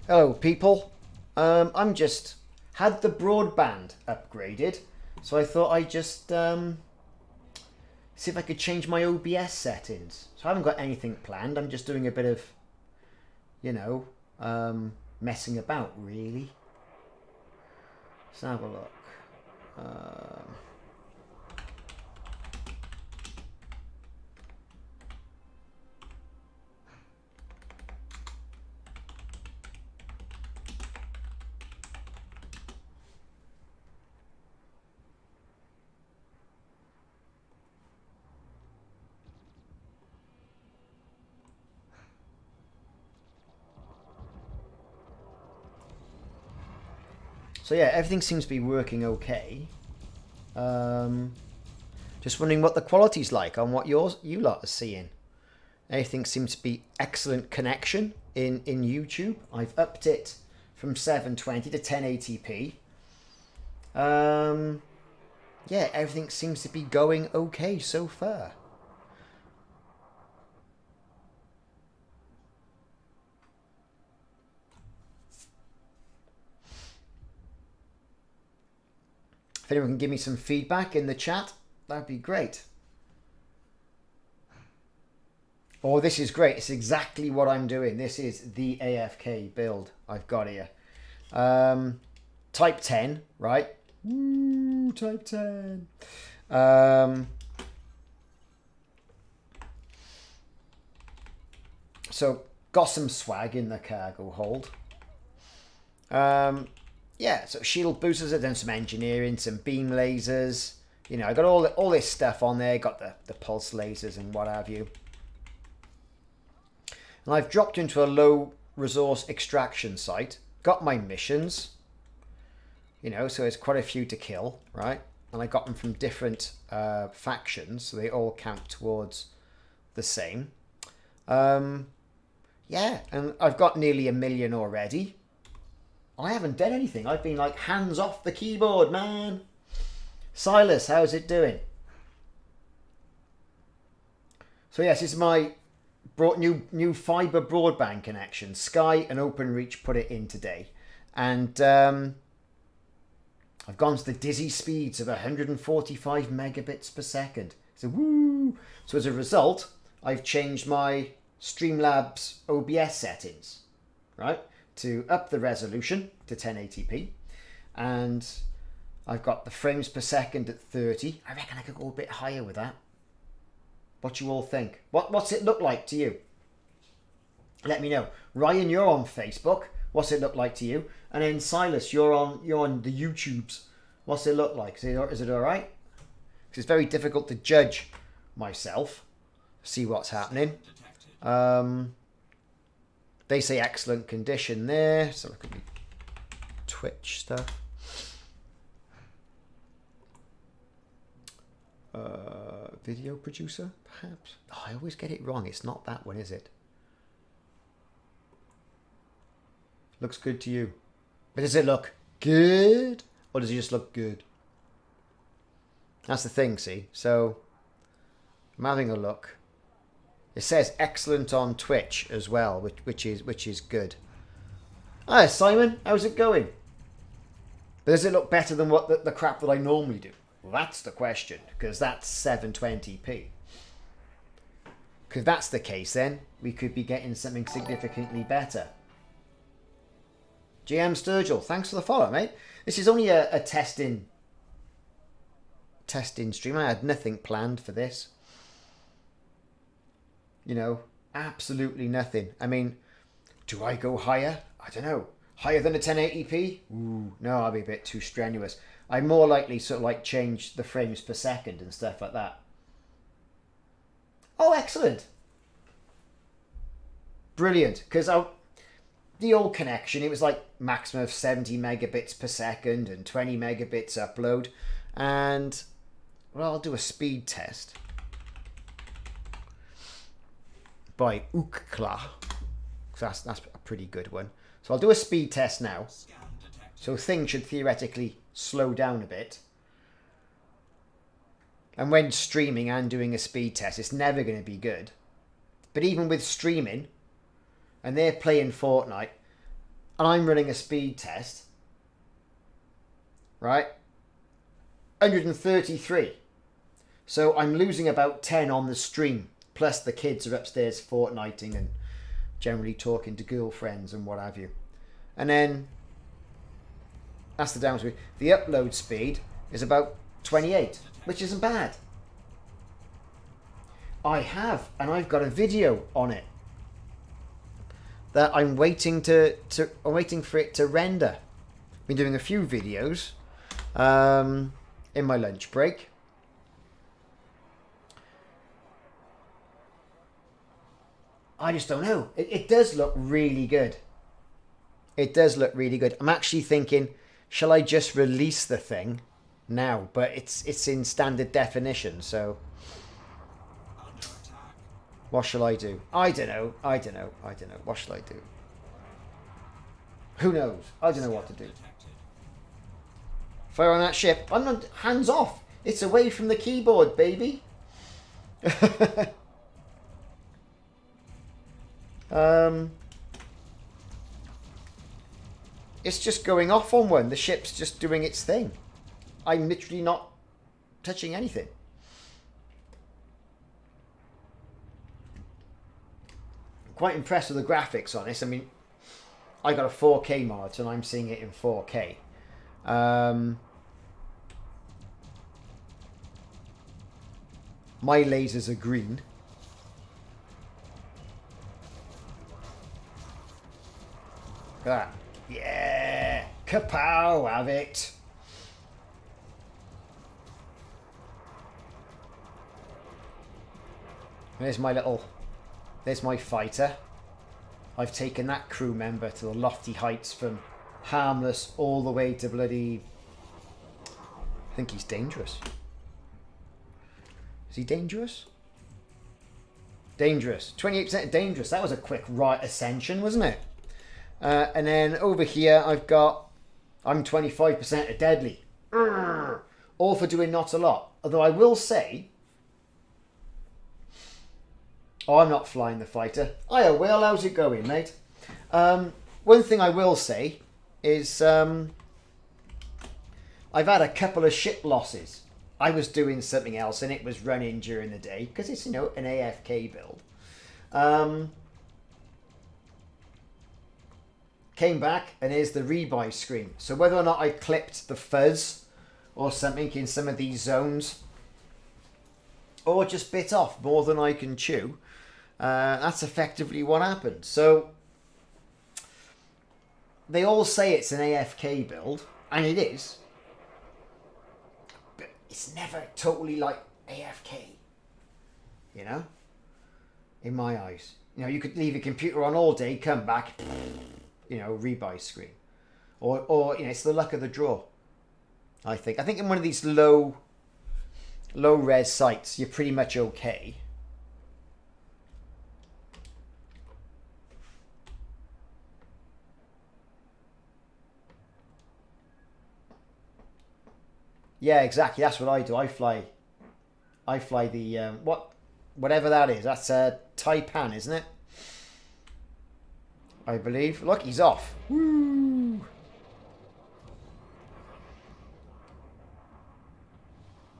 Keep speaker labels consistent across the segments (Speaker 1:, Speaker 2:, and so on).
Speaker 1: Hello, people. I'm just had the broadband upgraded, so I thought I'd just see if I could change my OBS settings. So I haven't got anything planned. I'm just doing a bit of, you know, messing about, really. Let's have a look. So yeah, everything seems to be working okay. Just wondering what the quality's like on what you lot are seeing. Everything seems to be excellent connection in YouTube. I've upped it from 720 to 1080p. Yeah, everything seems to be going okay so far. If anyone can give me some feedback in the chat, that'd be great. Oh, this is great. It's exactly what I'm doing. This is the AFK build I've got here. Type 10, right? Woo, type 10. So, got some swag in the cargo hold. Yeah, so shield boosters, I've done some engineering, some beam lasers. You know, I got all this stuff on there. Got the pulse lasers and what have you. And I've dropped into a low resource extraction site. Got my missions. You know, so it's quite a few to kill, right? And I got them from different factions, so they all count towards the same. Yeah, and I've got nearly 1 million already. I haven't done anything. I've been like hands off the keyboard, man. Silas, how's it doing? So yes, this is my new fiber broadband connection. Sky and OpenReach put it in today, and I've gone to the dizzy speeds of 145 megabits per second. So woo! So as a result, I've changed my Streamlabs OBS settings, right, to up the resolution to 1080p, and I've got the frames per second at 30. I reckon I could go a bit higher with that. What you all think? What's it look like to you? Let me know. Ryan, you're on Facebook. What's it look like to you? And then Silas, you're on the YouTubes. What's it look like? Is it all right? Because it's very difficult to judge myself. See what's happening. They say excellent condition there. So look at the Twitch stuff. Video producer, perhaps? Oh, I always get it wrong. It's not that one, is it? Looks good to you. But does it look good? Or does it just look good? That's the thing, see? So, I'm having a look. It says excellent on Twitch as well, which is good. Hi, Simon. How's it going? But does it look better than what the crap that I normally do? Well, that's the question, because that's 720p. Because if that's the case, then we could be getting something significantly better. GM Sturgill, thanks for the follow, mate. This is only a testing stream. I had nothing planned for this. You know, absolutely nothing. I mean, do I go higher? I don't know. Higher than a 1080p? Ooh, no, I'll be a bit too strenuous. I'm more likely sort of like change the frames per second and stuff like that. Oh, excellent. Brilliant. Because the old connection, it was like maximum of 70 megabits per second and 20 megabits upload. And, well, I'll do a speed test by Ookla. That's a pretty good one. So I'll do a speed test now. So things should theoretically slow down a bit. And when streaming and doing a speed test, it's never going to be good. But even with streaming, and they're playing Fortnite, and I'm running a speed test, right? 133. So I'm losing about 10 on the stream. Plus the kids are upstairs fortnighting and generally talking to girlfriends and what have you. And then that's the down speed. The upload speed is about 28, which isn't bad. And I've got a video on it that I'm waiting I'm waiting for it to render. Been doing a few videos in my lunch break. I just don't know. It does look really good. It does look really good. I'm actually thinking, shall I just release the thing now? But it's in standard definition, so what shall I do? I don't know. What shall I do? Who knows? I don't know what to do. Fire on that ship. I'm not hands off. It's away from the keyboard, baby. It's just going off on one. The ship's just doing its thing. I'm literally not touching anything. I'm quite impressed with the graphics on this. I mean, I got a 4K mod and I'm seeing it in 4K. My lasers are green. Look at that. Yeah! Kapow! Have it! There's my fighter. I've taken that crew member to the lofty heights from harmless all the way to bloody... I think he's dangerous. Is he dangerous? Dangerous. 28% dangerous. That was a quick right ascension, wasn't it? And then over here I'm 25% of deadly. All for doing not a lot. Although I will say... Oh, I'm not flying the fighter. Hiya, Will. How's it going, mate? One thing I will say is I've had a couple of ship losses. I was doing something else and it was running during the day because it's, you know, an AFK build. Came back and here's the rebuy screen. So whether or not I clipped the fuzz or something in some of these zones or just bit off more than I can chew, that's effectively what happened. So they all say it's an AFK build, and it is, but it's never totally like AFK, you know, in my eyes. You know, you could leave your computer on all day, come back, you know, rebuy screen, or you know, it's the luck of the draw. I think in one of these low res sites, you're pretty much okay. Yeah, exactly. That's what I do. I fly the whatever that is. That's a Taipan, isn't it? I believe. Look, he's off. Woo!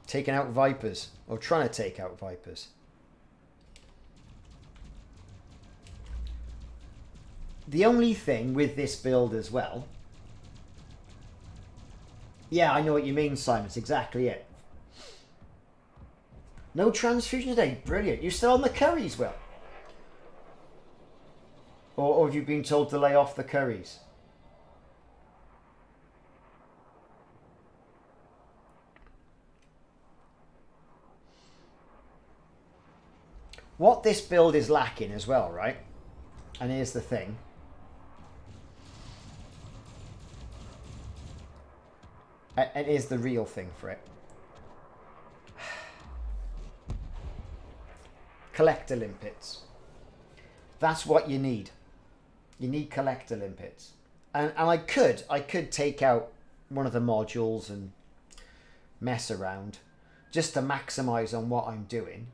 Speaker 1: Taking out Vipers, or trying to take out Vipers. The only thing with this build as well... Yeah, I know what you mean, Simon. It's exactly it. No transfusion today. Brilliant. You're still on the curries, Will? Or have you been told to lay off the curries? What this build is lacking as well, right? And here's the thing. And here's the real thing for it. Collector limpets. That's what you need. You need collector limpets. And I could take out one of the modules and mess around just to maximize on what I'm doing.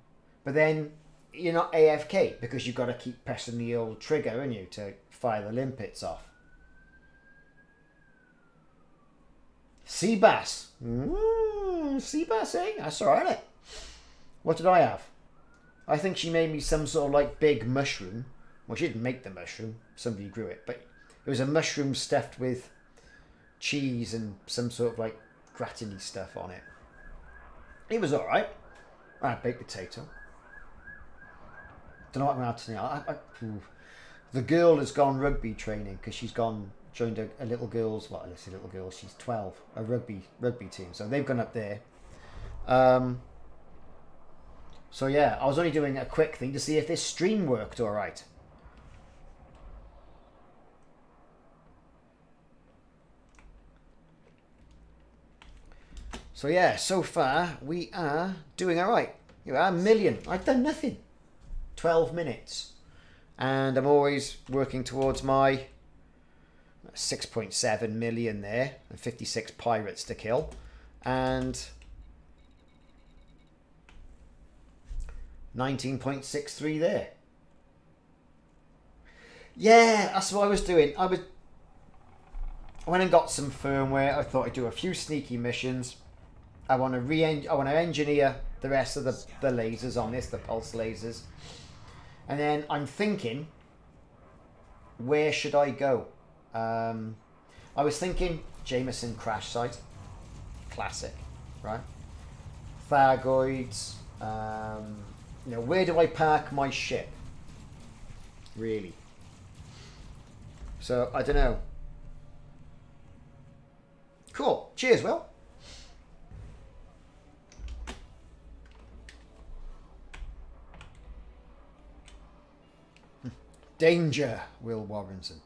Speaker 1: But then you're not AFK because you've got to keep pressing the old trigger, haven't you, to fire the limpets off. Sea bass. Sea bass, eh? That's alright, isn't it? What did I have? I think she made me some sort of like big mushroom. Well, she didn't make the mushroom. Somebody grew it. But it was a mushroom stuffed with cheese and some sort of like gratiny stuff on it. It was alright. I had baked potato. Don't know what I'm going to have tonight. The girl has gone rugby training because she's joined a little girl's, well, let's say little girl, she's 12, a rugby team. So they've gone up there. So yeah, I was only doing a quick thing to see if this stream worked all right. So yeah, so far we are doing all right. You are a million. I've done nothing. 12 minutes. And I'm always working towards my 6.7 million there and 56 pirates to kill. And 19.63 there. Yeah, that's what I was doing. I went and got some firmware. I thought I'd do a few sneaky missions. I want to engineer the rest of the lasers on this, the pulse lasers. And then I'm thinking, where should I go? I was thinking Jameson crash site. Classic, right? Thargoids. You know, where do I park my ship? Really? So, I don't know. Cool. Cheers, Will. Danger, Will Warrenson.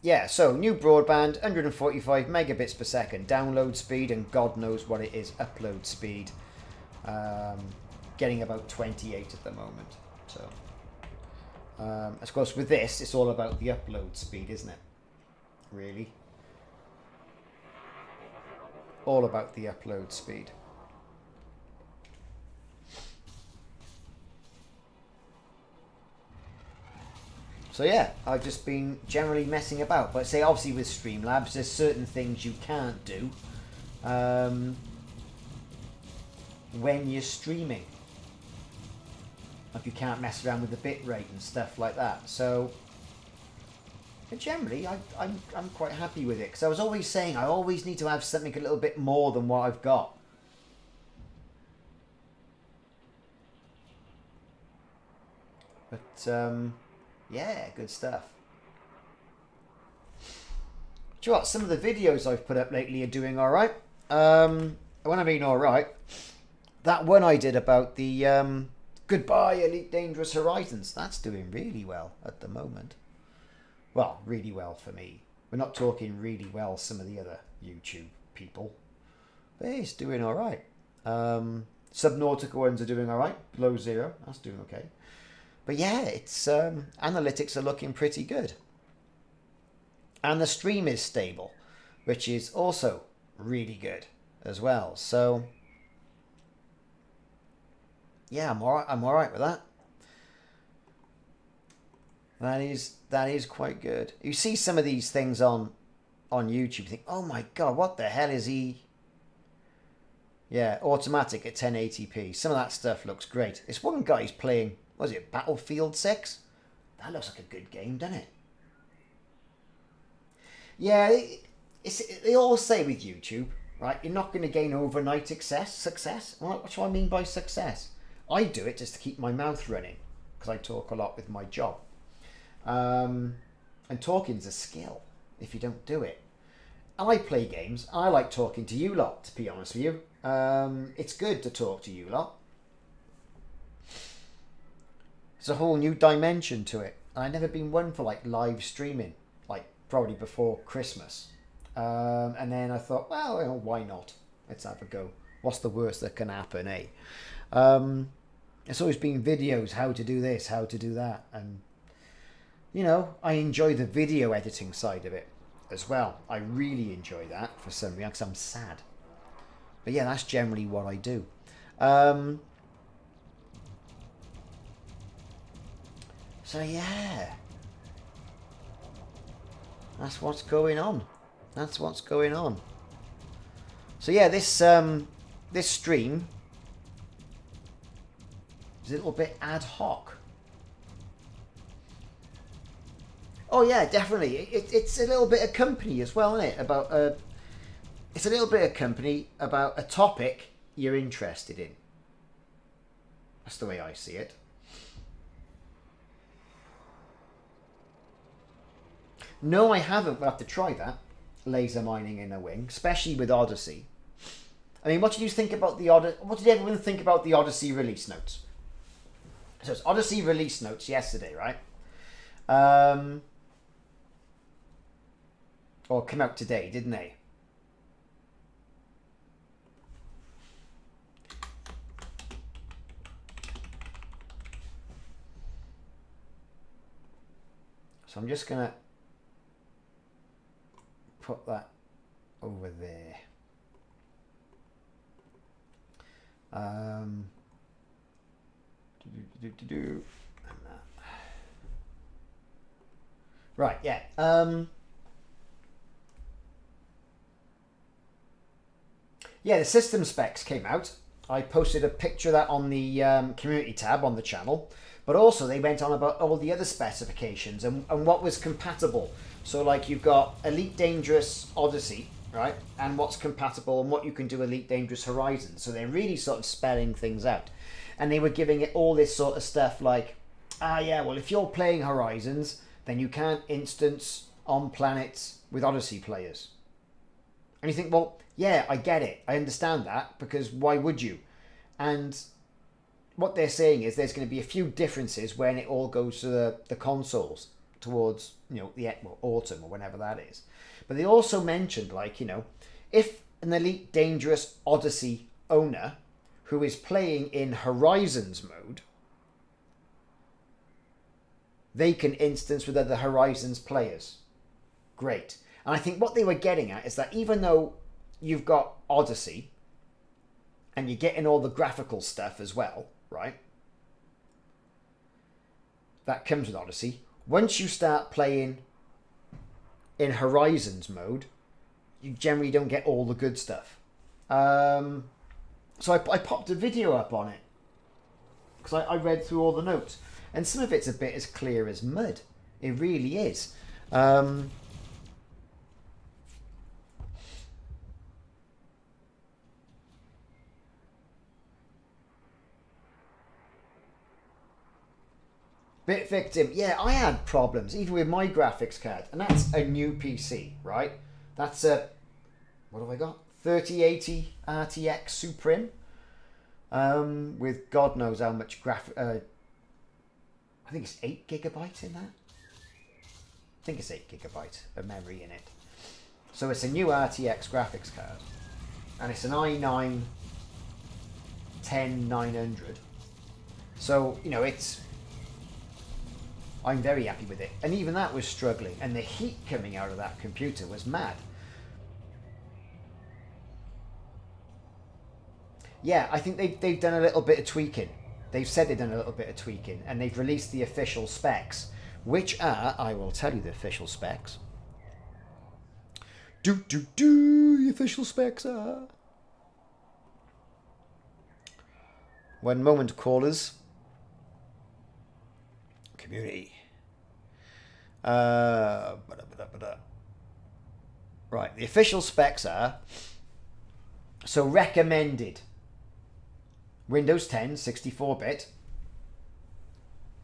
Speaker 1: Yeah, so new broadband, 145 megabits per second download speed, and God knows what it is, upload speed. Getting about 28 at the moment. So, of course, with this, it's all about the upload speed, isn't it? Really? All about the upload speed. So yeah, I've just been generally messing about. But say obviously with Streamlabs, there's certain things you can't do when you're streaming. Like you can't mess around with the bit rate and stuff like that. So but generally, I'm quite happy with it. Because I was always saying I always need to have something a little bit more than what I've got. But yeah, good stuff. Do you know what? Some of the videos I've put up lately are doing all right. When I mean all right, that one I did about the Goodbye Elite Dangerous Horizons, that's doing really well at the moment. Well, really well for me. We're not talking really well some of the other YouTube people. But it's doing all right. Subnautica ones are doing all right. Below Zero, that's doing okay. But yeah, it's analytics are looking pretty good. And the stream is stable, which is also really good as well. So yeah, I'm all right with that. That is quite good. You see some of these things on YouTube, you think, oh my god, what the hell is he? Yeah, automatic at 1080p. Some of that stuff looks great. This one guy's playing, what is it, Battlefield 6? That looks like a good game, doesn't it? Yeah, they all say with YouTube, right, you're not going to gain overnight success. What do I mean by success? I do it just to keep my mouth running, because I talk a lot with my job. And talking's a skill if you don't do it. I play games. I like talking to you lot, to be honest with you. It's good to talk to you lot. It's a whole new dimension to it. I've never been one for like live streaming, like probably before Christmas. And then I thought, well, you know, why not? Let's have a go. What's the worst that can happen, eh? It's always been videos, how to do this, how to do that. And, you know, I enjoy the video editing side of it as well. I really enjoy that for some reason, because I'm sad. But yeah, that's generally what I do. So yeah, that's what's going on. That's what's going on. So yeah, this this stream is a little bit ad hoc. Oh yeah, definitely. It's a little bit of company as well, isn't it? About it's a little bit of company about a topic you're interested in. That's the way I see it. No, I haven't, but I have to try that. Laser mining in a wing, especially with Odyssey. I mean, what did you think about the Odyssey? What did everyone think about the Odyssey release notes? So it's Odyssey release notes yesterday, right? Or come out today, didn't they? So I'm just gonna put that over there. And that. Right, yeah. Yeah, the system specs came out. I posted a picture of that on the community tab on the channel. But also they went on about all the other specifications and what was compatible. So like you've got Elite Dangerous Odyssey, right? And what's compatible and what you can do Elite Dangerous Horizon. So they're really sort of spelling things out. And they were giving it all this sort of stuff like, yeah, well, if you're playing Horizons, then you can't instance on planets with Odyssey players. And you think, well, yeah, I get it. I understand that, because why would you? And what they're saying is there's going to be a few differences when it all goes to the consoles towards, you know, the autumn or whenever that is. But they also mentioned, like, you know, if an Elite Dangerous Odyssey owner who is playing in Horizons mode, they can instance with other Horizons players. Great. And I think what they were getting at is that even though you've got Odyssey and you're getting all the graphical stuff as well, right? That comes with Odyssey. Once you start playing in Horizons mode, you generally don't get all the good stuff. So I popped a video up on it because I read through all the notes, and some of it's a bit as clear as mud. It really is. Bit victim, yeah, I had problems even with my graphics card, and that's a new PC, right? That's a, what have I got? 3080 RTX Supreme, with God knows how much I think it's 8 gigabytes in that. I think it's 8 gigabytes of memory in it. So it's a new RTX graphics card, and it's an i9 10900. So, you know, I'm very happy with it. And even that was struggling. And the heat coming out of that computer was mad. Yeah, I think they've done a little bit of tweaking. They've said they've done a little bit of tweaking. And they've released the official specs. Which are, I will tell you the official specs. The official specs are... One moment, callers. Community. Right, the official specs are, so recommended Windows 10 64-bit,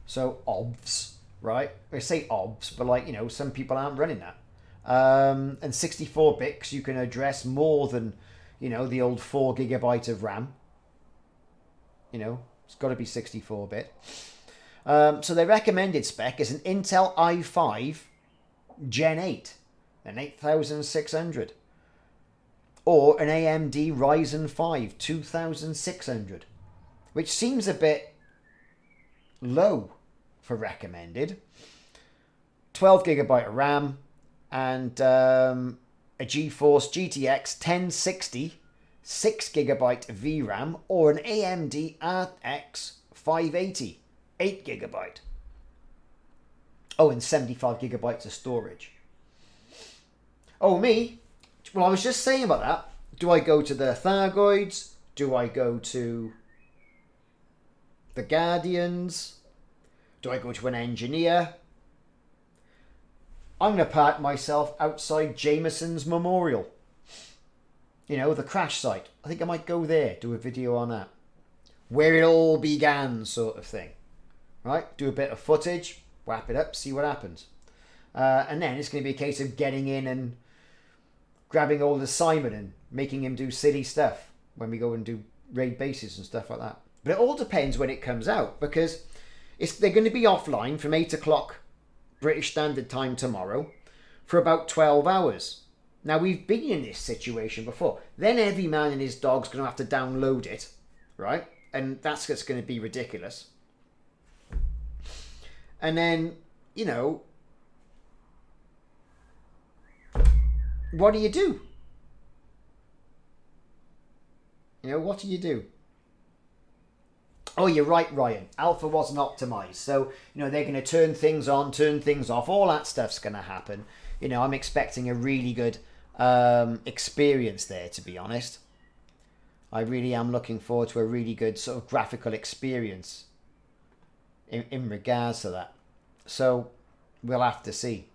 Speaker 1: so OBS, right? I say OBS, but like, you know, some people aren't running that. And 64-bit, because you can address more than, you know, the old 4 gigabyte of RAM. You know, it's got to be 64-bit. So their recommended spec is an Intel i5 Gen 8, an 8600, or an AMD Ryzen 5 2600, which seems a bit low for recommended. 12 gigabyte of RAM and a GeForce GTX 1060 6 gigabyte VRAM, or an AMD RX 580 8 gigabyte. Oh, and 75 gigabytes of storage. Oh, me? Well, I was just saying about that. Do I go to the Thargoids? Do I go to the Guardians? Do I go to an engineer? I'm going to park myself outside Jameson's Memorial. You know, the crash site. I think I might go there, do a video on that. Where it all began, sort of thing. Right? Do a bit of footage, wrap it up, see what happens. And then it's going to be a case of getting in and grabbing older Simon and making him do silly stuff when we go and do raid bases and stuff like that. But it all depends when it comes out, because they're going to be offline from 8 o'clock British Standard Time tomorrow for about 12 hours. Now, we've been in this situation before. Then every man and his dog's going to have to download it, right? And that's just going to be ridiculous. And then, you know, what do you do? You know, what do you do? Oh, you're right, Ryan. Alpha wasn't optimized. So, you know, they're going to turn things on, turn things off. All that stuff's going to happen. You know, I'm expecting a really good experience there, to be honest. I really am looking forward to a really good sort of graphical experience in regards to that. So, we'll have to see.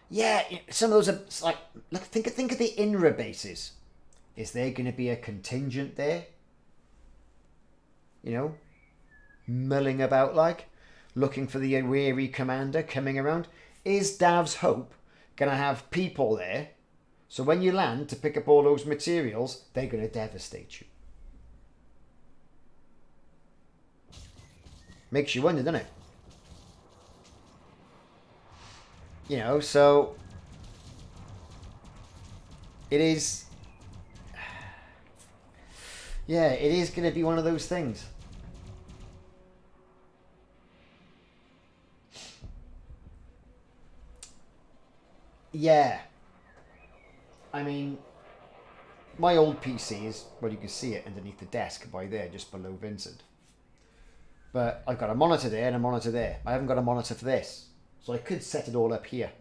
Speaker 1: Yeah, some of those are like, look, think of the INRA bases. Is there going to be a contingent there? You know, milling about like, looking for the weary commander coming around. Is Dav's Hope going to have people there? So when you land to pick up all those materials, they're going to devastate you. Makes you wonder, doesn't it? You know, so it is. Yeah, it is going to be one of those things. Yeah. I mean, my old PC is, well, you can see it underneath the desk by there, just below Vincent. But I've got a monitor there and a monitor there. I haven't got a monitor for this. So I could set it all up here.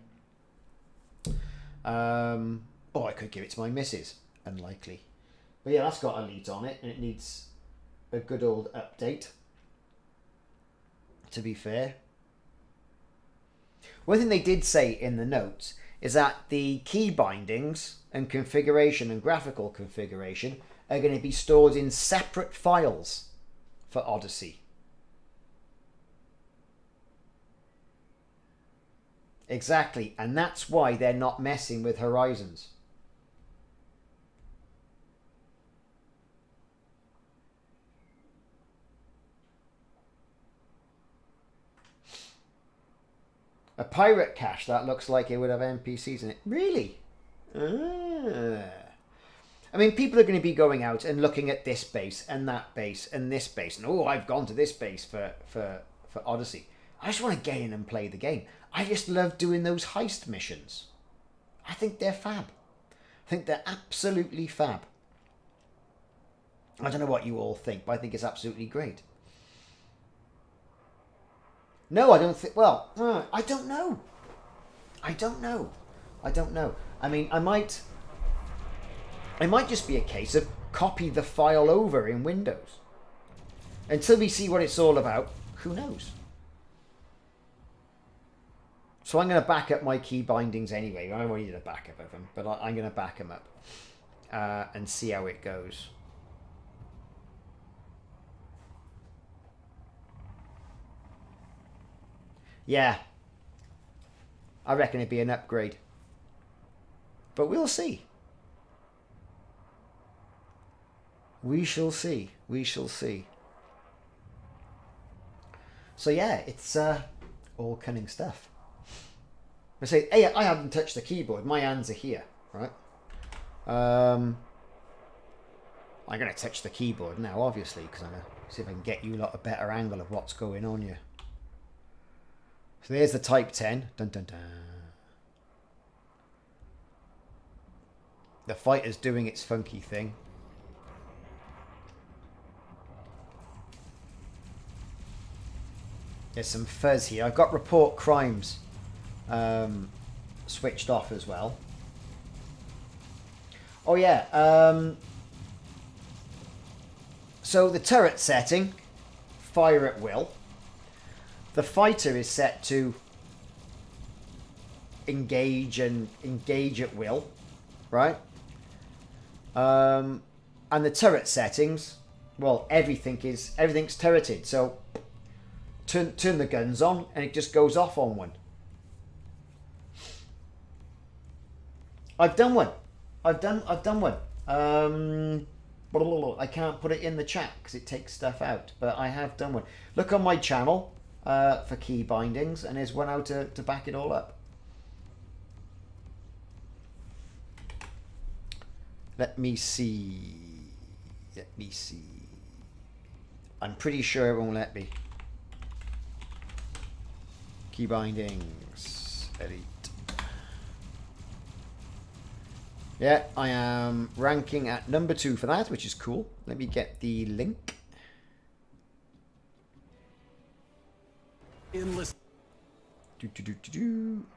Speaker 1: Or I could give it to my missus. Unlikely. But yeah, that's got Elite on it, and it needs a good old update, to be fair. One thing they did say in the notes is that the key bindings and configuration and graphical configuration are going to be stored in separate files for Odyssey. Exactly, and that's why they're not messing with Horizons. A pirate cache that looks like it would have NPCs in it. Really? I mean, people are going to be going out and looking at this base and that base and this base. And, oh, I've gone to this base for Odyssey. I just want to get in and play the game. I just love doing those heist missions. I think they're fab. I think they're absolutely fab. I don't know what you all think, but I think it's absolutely great. No, I don't think... Well, I don't know. I don't know. I mean, I might... It might just be a case of copy the file over in Windows. Until we see what it's all about, who knows? So I'm going to back up my key bindings anyway. I won't need a backup of them, but I'm going to back them up and see how it goes. Yeah. I reckon it'd be an upgrade. But we'll see. We shall see. We shall see. So yeah, it's all cunning stuff. I say, hey, I haven't touched the keyboard. My hands are here, right? I'm going to touch the keyboard now, obviously, because I'm going to see if I can get you a better angle of what's going on here. So there's the Type 10. Dun, dun, dun. The fighter's doing its funky thing. There's some fuzz here. I've got report crimes switched off as well. Oh yeah. So the turret setting, fire at will. The fighter is set to engage at will, right? And the turret settings, well, everything's turreted. So turn the guns on, and it just goes off on one. I've done one. I've done one. I can't put it in the chat because it takes stuff out, but I have done one. Look on my channel for key bindings, and there's one out to back it all up. Let me see. I'm pretty sure it won't let me. Key bindings. Edit. Yeah, I am ranking at number 2 for that, which is cool. Let me get the link.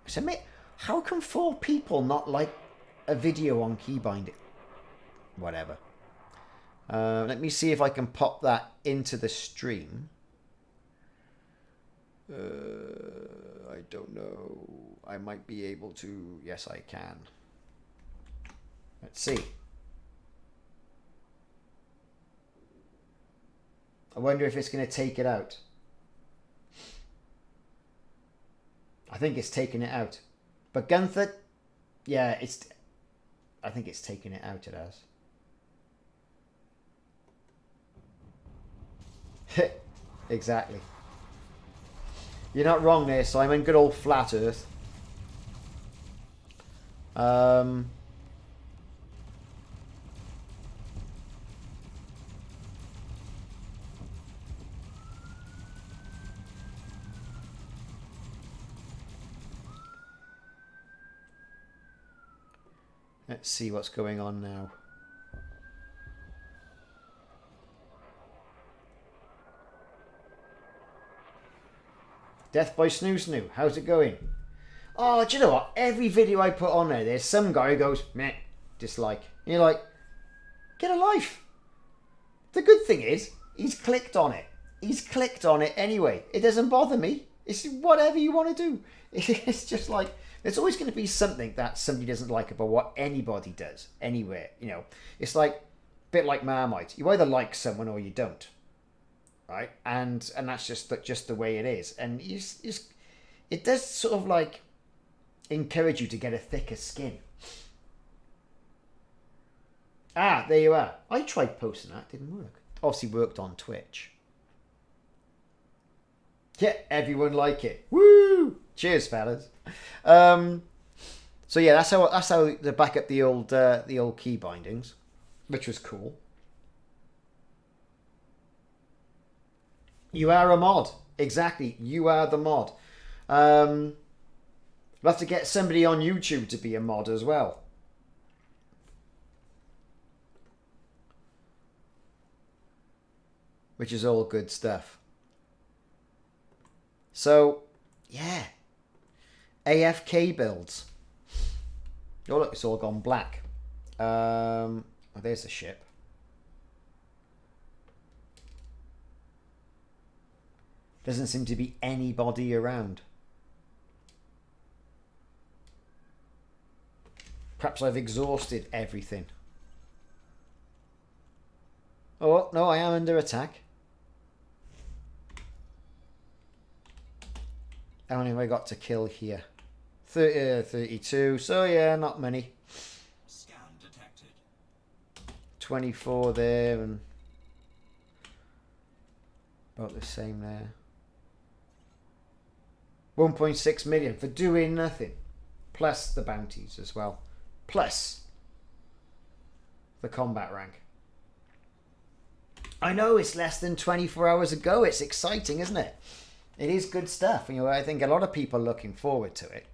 Speaker 1: Submit. How can 4 people not like a video on key binding? Whatever. Let me see if I can pop that into the stream. I don't know. I might be able to. Yes, I can. Let's see. I wonder if it's going to take it out. I think it's taking it out. But Gunther, yeah, I think it's taking it out, it has. Exactly. You're not wrong there, Simon. Good old flat earth. Let's see what's going on now. Death by Snoo Snoo. How's it going? Oh, do you know what? Every video I put on there's some guy who goes, meh, dislike. And you're like, get a life. The good thing is, he's clicked on it. He's clicked on it anyway. It doesn't bother me. It's whatever you want to do. It's just like, there's always going to be something that somebody doesn't like about what anybody does anywhere. You know, it's like a bit like Marmite. You either like someone or you don't, right? And that's just the way it is. And it does sort of like encourage you to get a thicker skin. Ah, there you are. I tried posting that, didn't work. Obviously worked on Twitch. Yeah, everyone like it. Woo! Cheers, fellas. So yeah, that's how they back up the old key bindings, which was cool. You are a mod, exactly. You are the mod. We'll have to get somebody on YouTube to be a mod as well. Which is all good stuff. So, yeah. AFK builds. Oh look, it's all gone black. Oh, there's the ship. Doesn't seem to be anybody around. Perhaps I've exhausted everything. Oh, no, I am under attack. How many have I got to kill here? 32. So yeah, not many. Scan detected. 24 there and about the same there. 1.6 million for doing nothing. Plus the bounties as well. Plus the combat rank. I know it's less than 24 hours ago. It's exciting, isn't it? It is good stuff. You know, I think a lot of people are looking forward to it.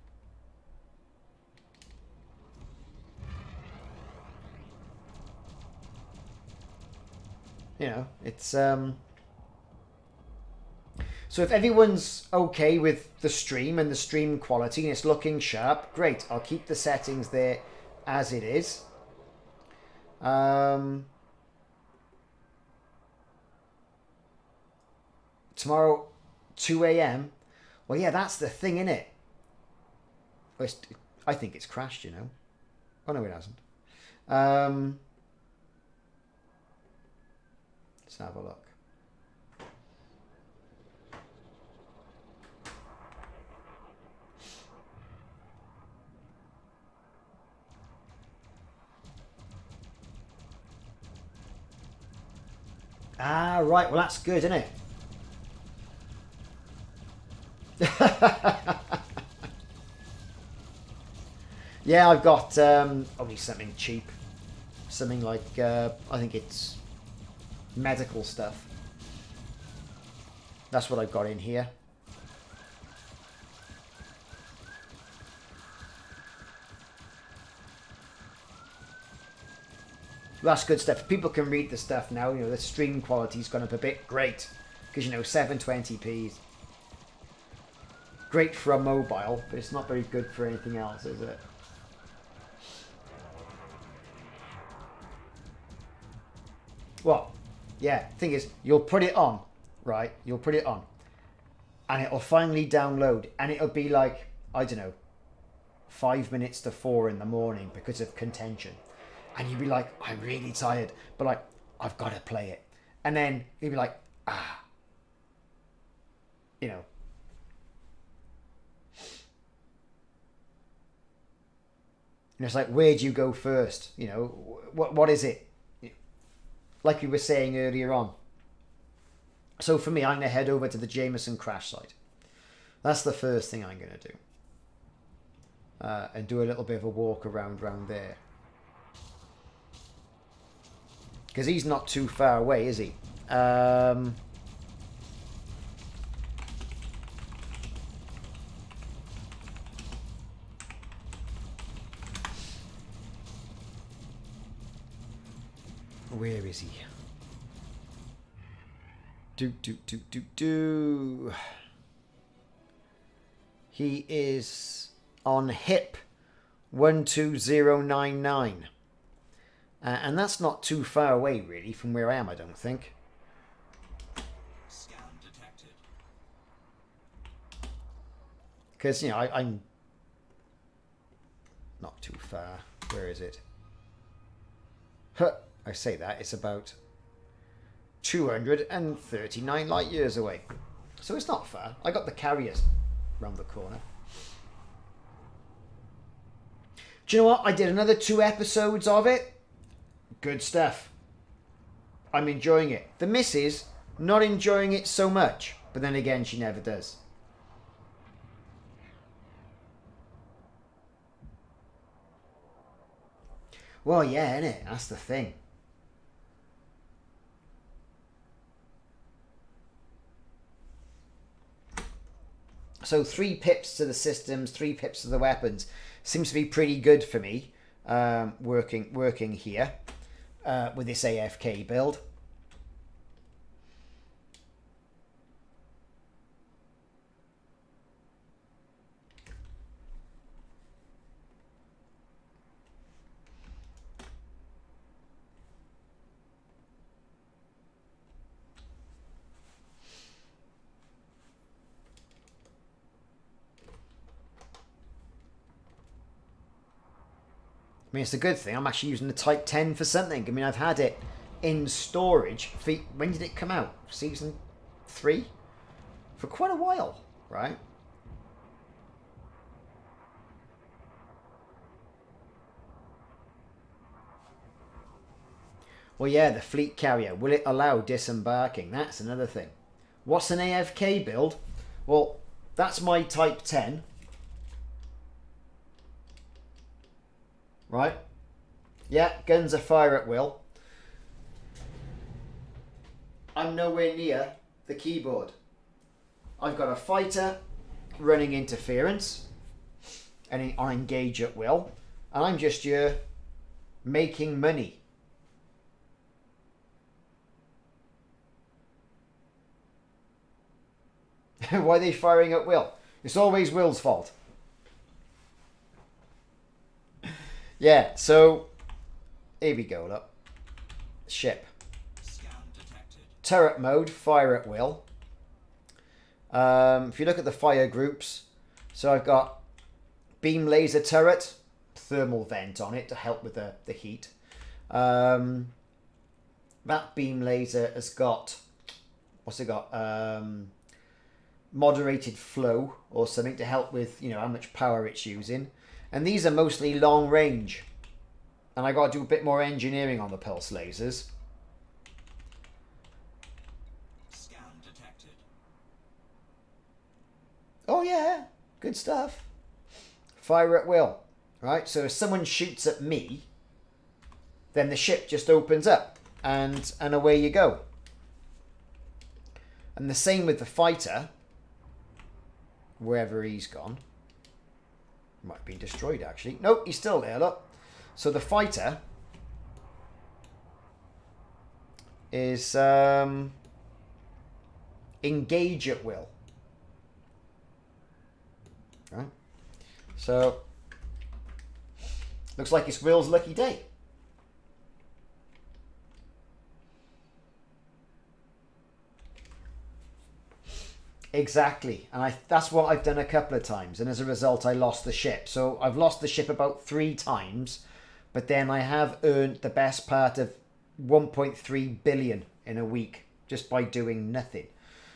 Speaker 1: You know, it's so if everyone's okay with the stream and the stream quality and it's looking sharp, great. I'll keep the settings there as it is. Tomorrow, 2 a.m. Well, yeah, that's the thing, innit? I think it's crashed, you know. Oh, no, it hasn't. Let's have a look. Ah, right. Well, that's good, isn't it? Yeah, I've got only something cheap. Something like, I think it's medical stuff. That's what I've got in here. That's good stuff. People can read the stuff now. You know, the stream quality's gone up a bit. Great. Because, you know, 720p. Great for a mobile, but it's not very good for anything else, is it? Well, yeah, thing is, you'll put it on, right? You'll put it on. And it'll finally download. And it'll be like, I don't know, 5 minutes to 4 in the morning because of contention. And you'd be like, I'm really tired, but like, I've got to play it. And then you'd be like, you know. And it's like, where do you go first? You know, what is it? Like we were saying earlier on. So for me, I'm going to head over to the Jameson crash site. That's the first thing I'm going to do. And do a little bit of a walk around there. Because he's not too far away, is he? Where is he? He is on HIP 12099. And that's not too far away, really, from where I am, I don't think. Scan detected. Because, you know, I'm not too far. Where is it? Huh, I say that. It's about 239 light years away. So it's not far. I got the carriers round the corner. Do you know what? I did another 2 episodes of it. Good stuff. I'm enjoying it. The missus, not enjoying it so much. But then again, she never does. Well, yeah, innit? That's the thing. So 3 pips to the systems, 3 pips to the weapons. Seems to be pretty good for me. Working here. With this AFK build. I mean, it's a good thing. I'm actually using the Type 10 for something. I mean, I've had it in storage for... When did it come out? Season 3? For quite a while, right? Well, yeah, the fleet carrier. Will it allow disembarking? That's another thing. What's an AFK build? Well, that's my Type 10. Right? Yeah, guns are fire at will. I'm nowhere near the keyboard. I've got a fighter running interference and on engage at will. And I'm just here making money. Why are they firing at will? It's always Will's fault. Yeah, so here we go, look. ship. Turret mode, fire at will. If you look at the fire groups, so I've got beam laser turret, thermal vent on it to help with the heat. That beam laser has got, what's it got? Moderated flow or something to help with, you know, how much power it's using. And these are mostly long range. And I got to do a bit more engineering on the pulse lasers. Scan detected. Oh yeah, good stuff. Fire at will. Right, so if someone shoots at me, then the ship just opens up and away you go. And the same with the fighter. Wherever he's gone. Might have been destroyed actually. Nope, he's still there, look. So the fighter is engage at will. Right. So looks like it's Will's lucky day. Exactly, and that's what I've done a couple of times, and as a result I lost the ship. So I've lost the ship about 3 times, but then I have earned the best part of 1.3 billion in a week just by doing nothing.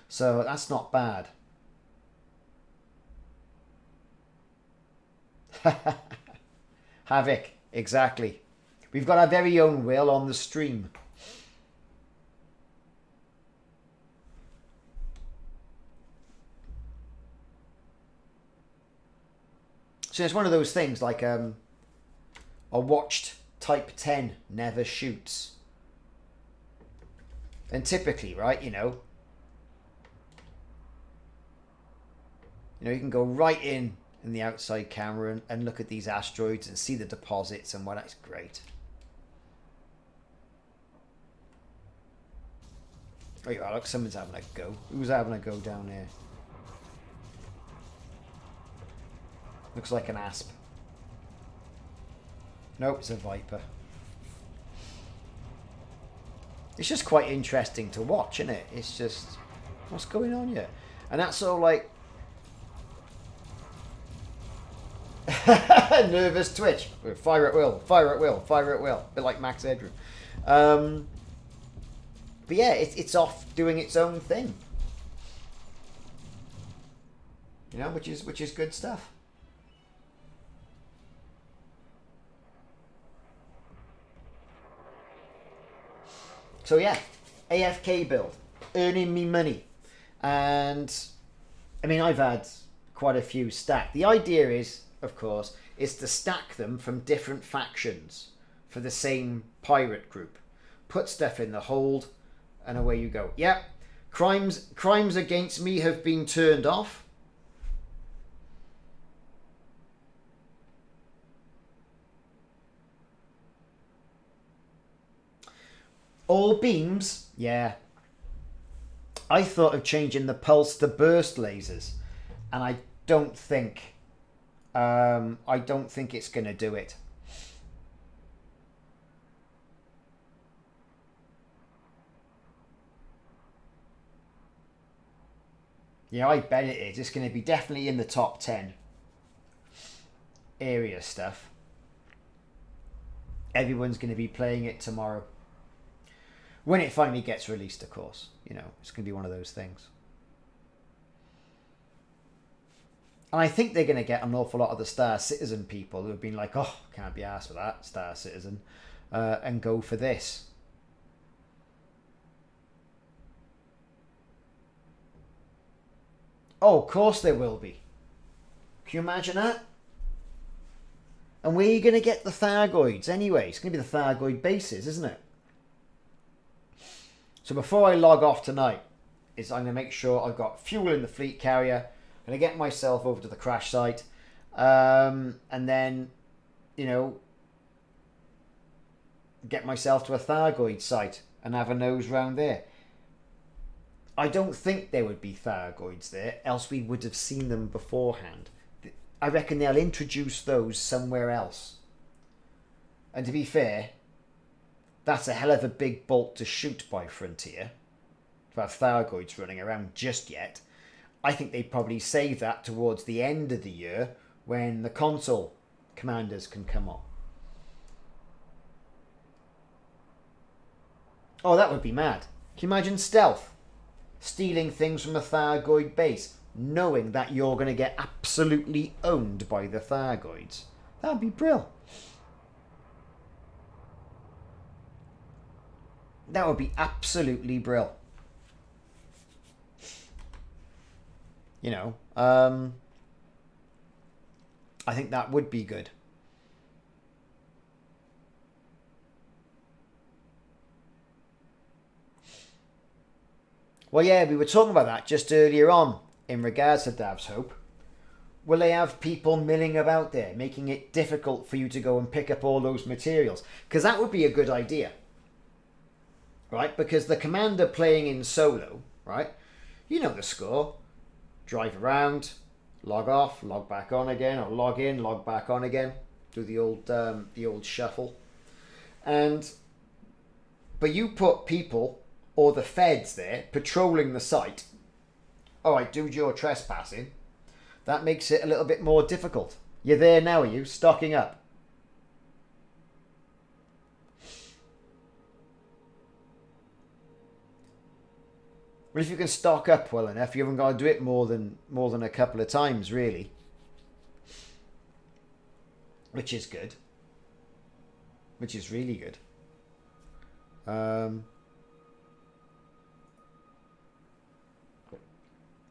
Speaker 1: So that's not bad. Havoc, exactly. We've got our very own Will on the stream. So it's one of those things like a watched Type 10 never shoots. And typically, right, you know, you can go right in the outside camera and look at these asteroids and see the deposits and what. That's great. Oh yeah, look, someone's having a go. Who's having a go down there? Looks like an asp. Nope, it's a viper. It's just quite interesting to watch, isn't it? It's just, what's going on here? And that's all like nervous twitch. Fire at will, fire at will, fire at will. A bit like Max Headroom. But yeah, it's off doing its own thing. You know, which is good stuff. So yeah, AFK build, earning me money. And I mean, I've had quite a few stacked. The idea is, of course, is to stack them from different factions for the same pirate group. Put stuff in the hold and away you go. Yeah, crimes against me have been turned off. All beams, yeah. I thought of changing the pulse to burst lasers, and I don't think it's going to do it. Yeah, I bet it is. It's going to be definitely in the top 10 area stuff. Everyone's going to be playing it tomorrow. When it finally gets released, of course. You know, it's going to be one of those things. And I think they're going to get an awful lot of the Star Citizen people who have been like, oh, can't be arsed with that, Star Citizen, and go for this. Oh, of course there will be. Can you imagine that? And where are you going to get the Thargoids anyway? It's going to be the Thargoid bases, isn't it? So before I log off tonight, I'm going to make sure I've got fuel in the fleet carrier. I'm going to get myself over to the crash site. And then, you know, get myself to a Thargoid site and have a nose round there. I don't think there would be Thargoids there, else we would have seen them beforehand. I reckon they'll introduce those somewhere else. And to be fair, that's a hell of a big bolt to shoot by Frontier to have Thargoids running around just yet. I think they'd probably save that towards the end of the year when the console commanders can come on. Oh, that would be mad. Can you imagine stealth? Stealing things from a Thargoid base, knowing that you're going to get absolutely owned by the Thargoids. That would be brilliant. That would be absolutely brilliant. You know, I think that would be good. Well, yeah, we were talking about that just earlier on in regards to Dav's Hope. Will they have people milling about there, making it difficult for you to go and pick up all those materials? Because that would be a good idea. Right? Because the commander playing in solo, right? You know the score. Drive around, log off, log back on again, or log in, log back on again. Do the old shuffle. But you put people or the feds there patrolling the site. Alright, dude, you're trespassing. That makes it a little bit more difficult. You're there now, are you? Stocking up. Well, if you can stock up well enough, you haven't got to do it more than a couple of times, really. Which is good. Which is really good.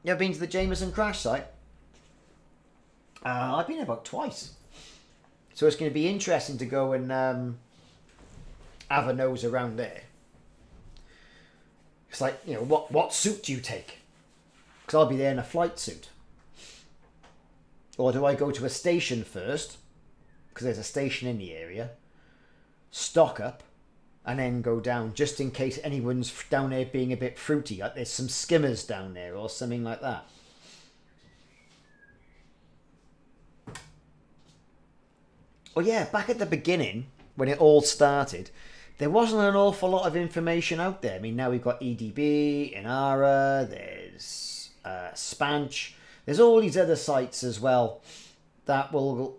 Speaker 1: You ever been to the Jameson crash site? I've been about twice. So it's going to be interesting to go and have a nose around there. It's like, you know, what suit do you take? Because I'll be there in a flight suit. Or do I go to a station first? Because there's a station in the area. Stock up. And then go down, just in case anyone's down there being a bit fruity. Like there's some skimmers down there or something like that. Well, yeah, back at the beginning, when it all started, there wasn't an awful lot of information out there. I mean, now we've got EDB, INRA, there's Spanch. There's all these other sites as well that will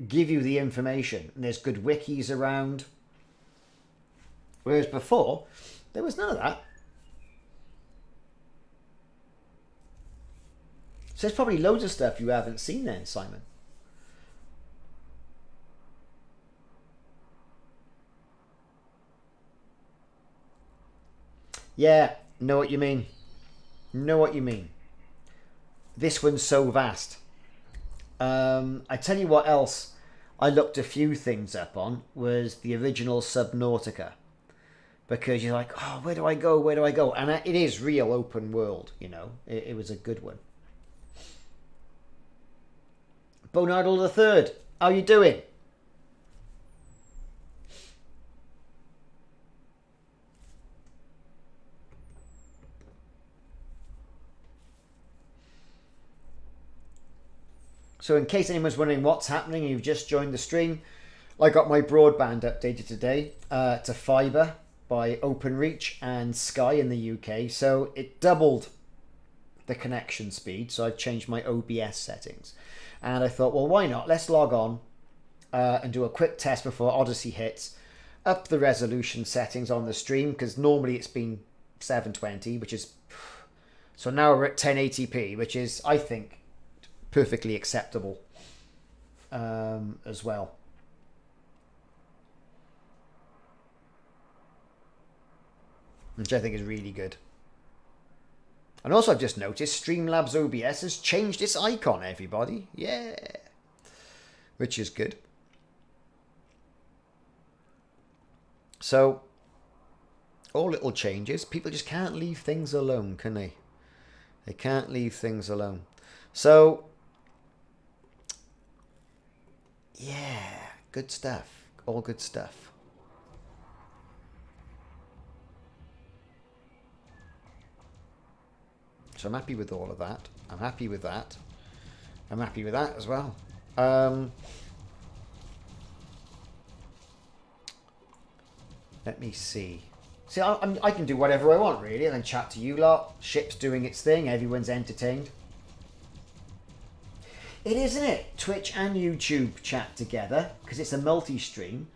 Speaker 1: give you the information. And there's good wikis around. Whereas before, there was none of that. So there's probably loads of stuff you haven't seen then, Simon. Yeah, know what you mean. Know what you mean. This one's so vast. I tell you what else I looked a few things up on was the original Subnautica. Because you're like, oh, where do I go? Where do I go? And it is real open world, you know. It was a good one. Bonardal the Third, how you doing? So in case anyone's wondering what's happening and you've just joined the stream, I got my broadband updated today to fibre by OpenReach and Sky in the UK. So it doubled the connection speed. So I've changed my OBS settings. And I thought, well, why not? Let's log on and do a quick test before Odyssey hits. Up the resolution settings on the stream, because normally it's been 720, which is... So now we're at 1080p, which is, I think, perfectly acceptable as well. Which I think is really good. And also I've just noticed Streamlabs OBS has changed its icon, everybody. Yeah. Which is good. So, all little changes. People just can't leave things alone, can they? They can't leave things alone. So, yeah, good stuff. All good stuff. So I'm happy with all of that. I'm happy with that. I'm happy with that as well. Let me see. See, I can do whatever I want, really. I can chat to you lot. Ship's doing its thing. Everyone's entertained. It isn't it? Twitch and YouTube chat together because it's a multi-stream.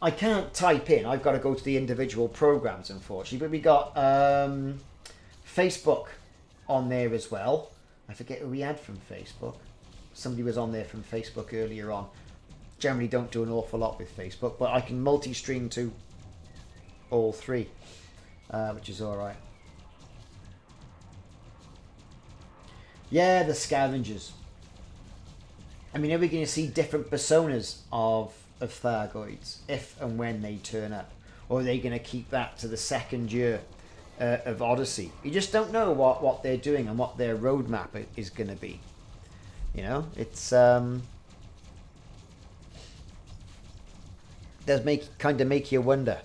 Speaker 1: I can't type in. I've got to go to the individual programs, unfortunately. But we got Facebook on there as well. I forget who we had from Facebook. Somebody was on there from Facebook earlier on. Generally don't do an awful lot with Facebook, but I can multi-stream to all three, which is all right. Yeah, the scavengers. I mean, are we going to see different personas of Thargoids if and when they turn up? Or are they going to keep that to the second year of Odyssey? You just don't know what they're doing and what their roadmap is going to be. You know, it's does kind of make you wonder.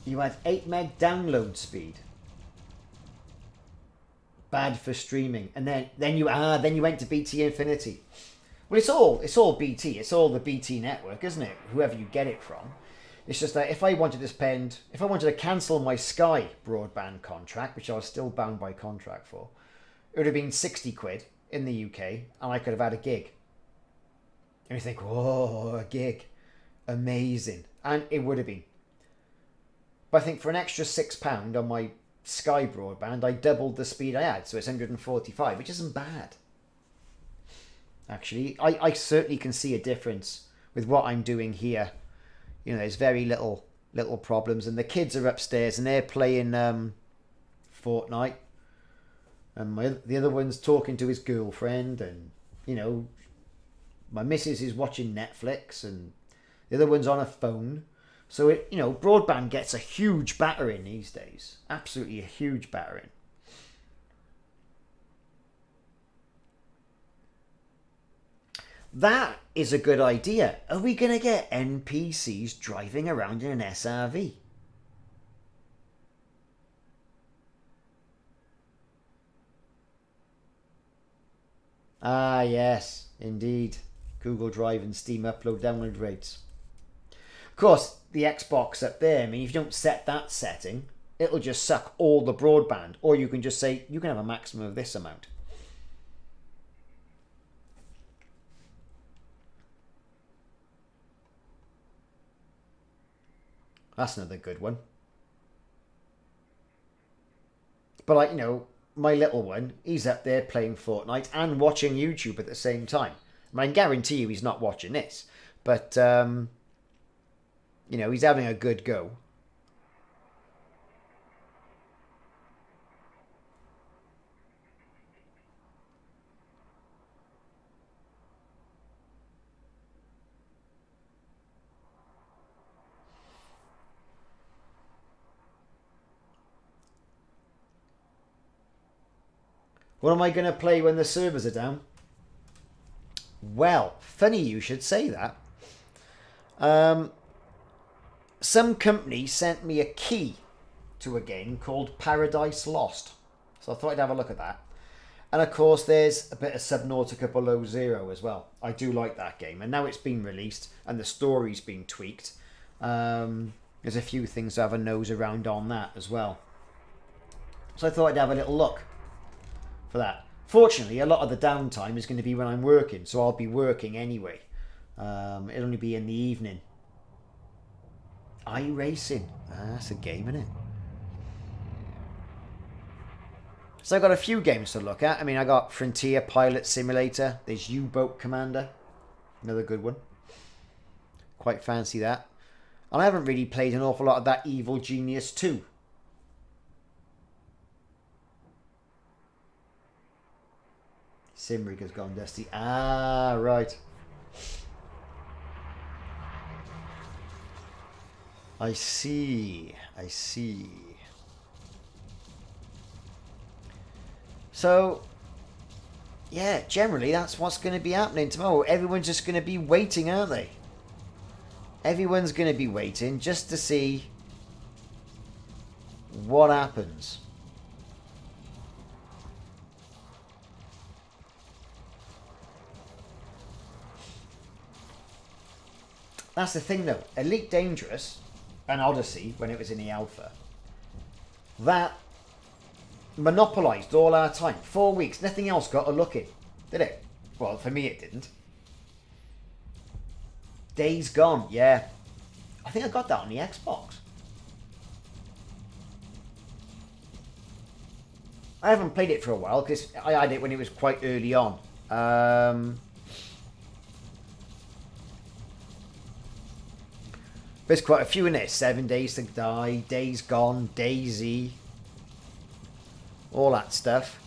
Speaker 1: You had 8 meg download speed. Bad for streaming, and then you went to BT Infinity. Well, it's all BT. It's all the BT network, isn't it? Whoever you get it from. It's just that if I wanted to cancel my Sky broadband contract, which I was still bound by contract for, it would have been 60 quid in the UK, and I could have had a gig. And you think, whoa, a gig, amazing, and it would have been. But I think for an extra £6 on my Sky broadband, I doubled the speed I had, so it's 145, which isn't bad. Actually, I certainly can see a difference with what I'm doing here. You know, there's very little problems, and the kids are upstairs and they're playing Fortnite, and the other one's talking to his girlfriend, and you know, my missus is watching Netflix, and the other one's on a phone. So it, you know, broadband gets a huge battering these days. Absolutely a huge battering. That is a good idea. Are we going to get NPCs driving around in an SRV? Ah, yes, indeed. Google Drive and Steam upload download rates. Of course, the Xbox up there, I mean, if you don't set that setting, it'll just suck all the broadband. Or you can just say, you can have a maximum of this amount. That's another good one. But like, you know, my little one, he's up there playing Fortnite and watching YouTube at the same time. I mean, I can guarantee you he's not watching this. But, you know, he's having a good go. What am I going to play when the servers are down? Well, funny you should say that. Some company sent me a key to a game called Paradise Lost. So I thought I'd have a look at that. And of course, there's a bit of Subnautica Below Zero as well. I do like that game. And now it's been released and the story's been tweaked. There's a few things to have a nose around on that as well. So I thought I'd have a little look for that. Fortunately, a lot of the downtime is going to be when I'm working. So I'll be working anyway. It'll only be in the evening. iRacing. That's a game, isn't it? So I've got a few games to look at. I mean, I got Frontier Pilot Simulator. There's U-Boat Commander. Another good one. Quite fancy that. And I haven't really played an awful lot of that Evil Genius 2. Simrig has gone dusty. Ah, right. I see. I see. So, yeah, generally that's what's going to be happening tomorrow. Everyone's just going to be waiting, aren't they? Everyone's going to be waiting just to see what happens. That's the thing though. Elite Dangerous and Odyssey, when it was in the alpha, that monopolised all our time. 4 weeks, nothing else got a look in, did it? Well, for me it didn't. Days Gone, yeah. I think I got that on the Xbox. I haven't played it for a while because I had it when it was quite early on. There's quite a few in there. 7 Days to Die, Days Gone, Daisy, all that stuff.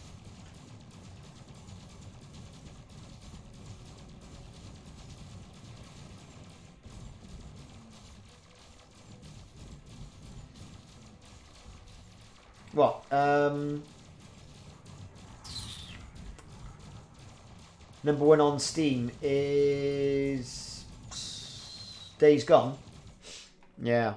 Speaker 1: What? Number one on Steam is Days Gone. Yeah.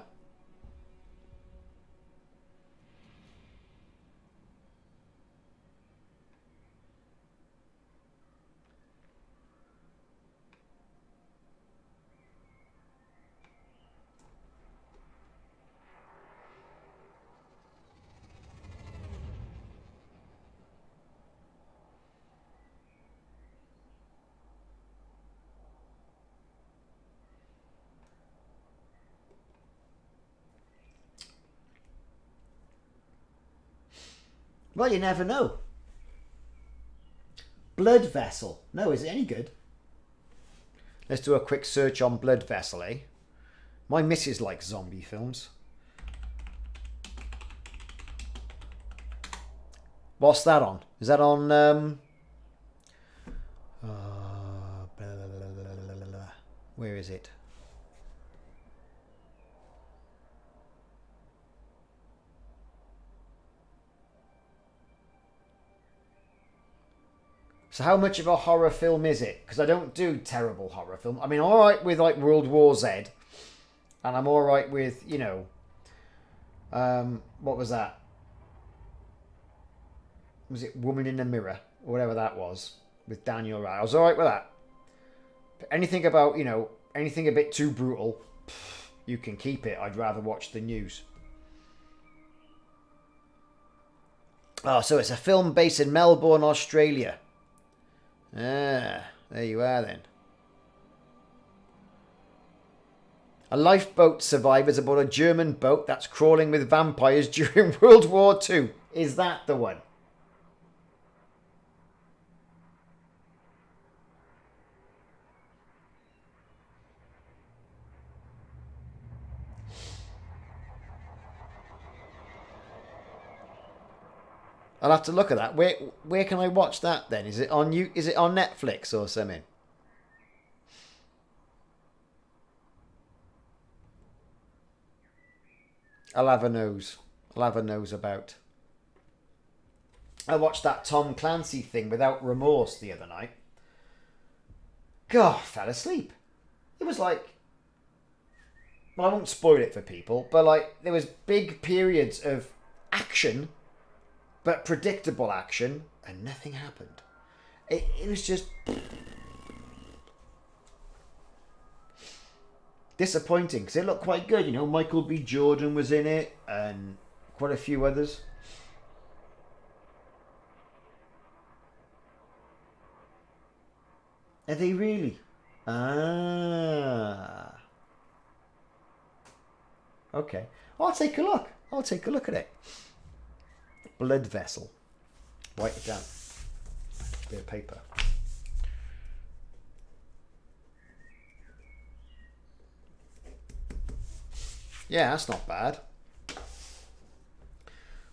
Speaker 1: Well, you never know. Blood Vessel. No, is it any good? Let's do a quick search on Blood Vessel, eh? My missus likes zombie films. What's that on? Is that on... where is it? So how much of a horror film is it? Because I don't do terrible horror film. I mean, I'm alright with like World War Z. And I'm alright with, you know... what was that? Was it Woman in the Mirror? Or whatever that was. With Daniel Rye. I was alright with that. But anything about, you know, anything a bit too brutal, you can keep it. I'd rather watch the news. Oh, so it's a film based in Melbourne, Australia. Ah, there you are then. A lifeboat survivors aboard a German boat that's crawling with vampires during World War II. Is that the one? I'll have to look at that. Where can I watch that then? Is it on you? Is it on Netflix or something? I'll have a nose. I'll have a nose about. I watched that Tom Clancy thing Without Remorse the other night. God, I fell asleep. It was like... Well, I won't spoil it for people, but like there was big periods of action, but predictable action, and nothing happened. It was just... disappointing, because it looked quite good. You know, Michael B. Jordan was in it, and quite a few others. Are they really? Ah. Okay. I'll take a look. I'll take a look at it. Blood Vessel. Write it down. Bit of paper. Yeah, that's not bad.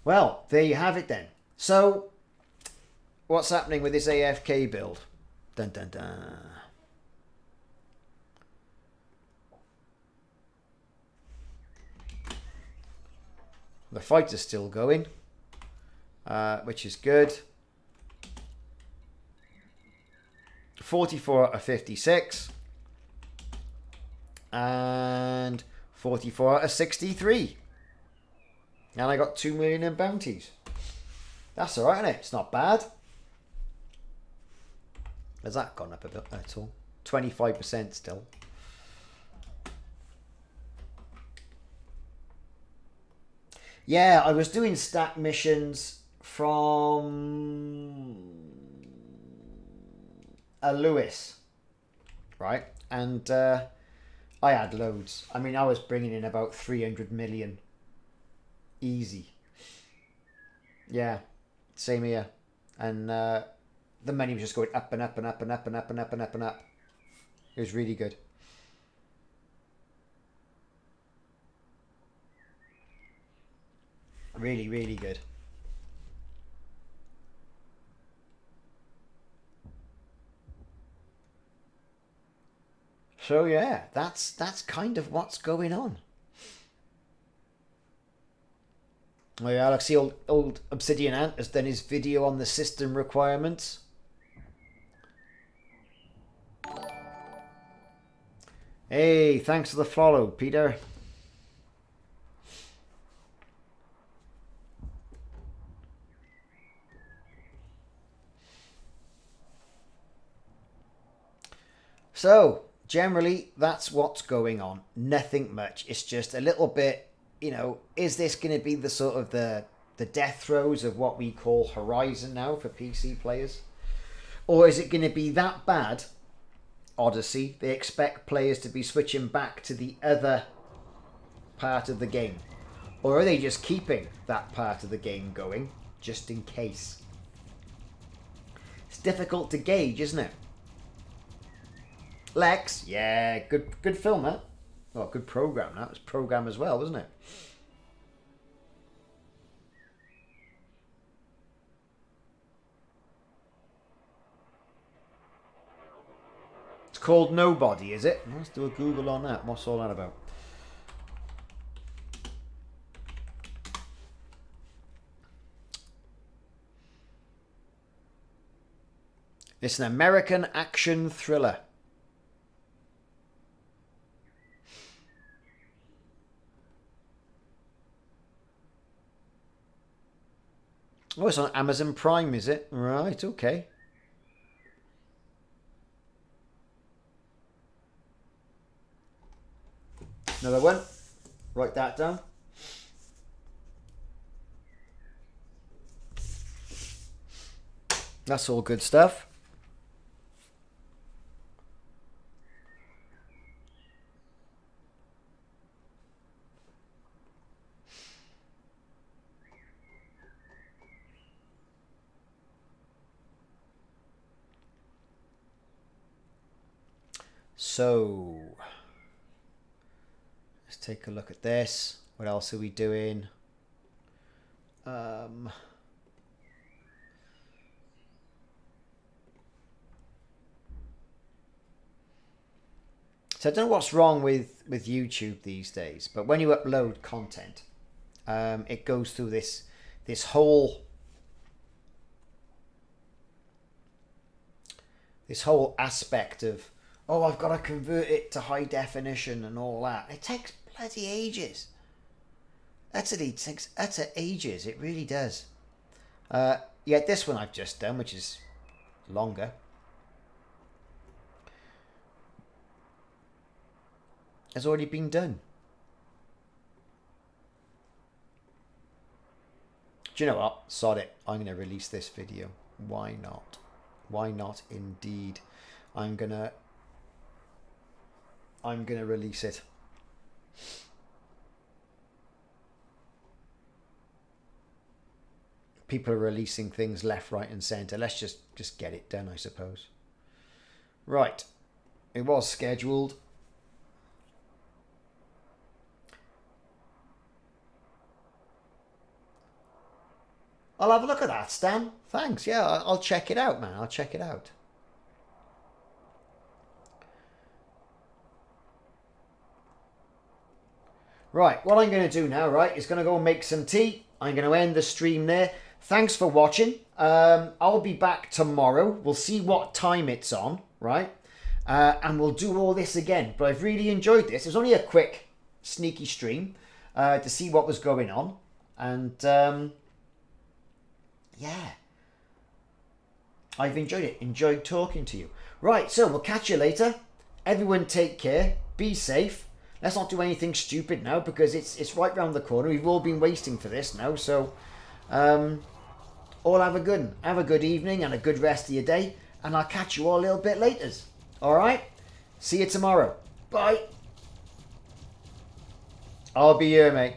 Speaker 1: Well, there you have it then. So, what's happening with this AFK build? Dun dun dun. The fight is still going, which is good. 44 out of 56. And and 44 out of 63. And I got 2 million in bounties. That's alright, isn't it? It's not bad. Has that gone up a bit at all? 25% still. Yeah, I was doing stat missions from a Lewis, right? And I had loads. I mean, I was bringing in about 300 million. Easy. Yeah, same here. And the money was just going up and up and up and up and up and up and up and up. It was really good. Really, really good. So yeah, that's kind of what's going on. Oh yeah, I see old Obsidian Ant has done his video on the system requirements. Hey, thanks for the follow, Peter. So, generally, that's what's going on. Nothing much. It's just a little bit, you know, is this going to be the sort of the death throes of what we call Horizon now for PC players? Or is it going to be that bad, Odyssey, they expect players to be switching back to the other part of the game? Or are they just keeping that part of the game going, just in case? It's difficult to gauge, isn't it? Lex, yeah, good film, that. Well, good program, that was program as well, wasn't it? It's called Nobody, is it? Let's do a Google on that. What's all that about? It's an American action thriller. Oh, it's on Amazon Prime, is it? Right, okay. Another one. Write that down. That's all good stuff. So, let's take a look at this. What else are we doing? So I don't know what's wrong with YouTube these days, but when you upload content, it goes through this whole aspect of, oh, I've got to convert it to high definition and all that. It takes bloody ages. It takes utter ages. It really does. Yeah, this one I've just done, which is longer. Has already been done. Do you know what? Sod it. I'm going to release this video. Why not? Why not indeed? I'm gonna release it. People are releasing things left, right and centre. Let's just get it done, I suppose. Right. It was scheduled. I'll have a look at that, Stan. Thanks. Yeah, I'll check it out, man. I'll check it out. Right, what I'm going to do now, right, is going to go and make some tea. I'm going to end the stream there. Thanks for watching. I'll be back tomorrow. We'll see what time it's on, right? And we'll do all this again. But I've really enjoyed this. It was only a quick sneaky stream to see what was going on. And yeah, I've enjoyed it. Enjoyed talking to you. Right, so we'll catch you later. Everyone take care. Be safe. Let's not do anything stupid now because it's right round the corner. We've all been waiting for this now. So all have a good evening and a good rest of your day. And I'll catch you all a little bit later. All right? See you tomorrow. Bye. I'll be here, mate.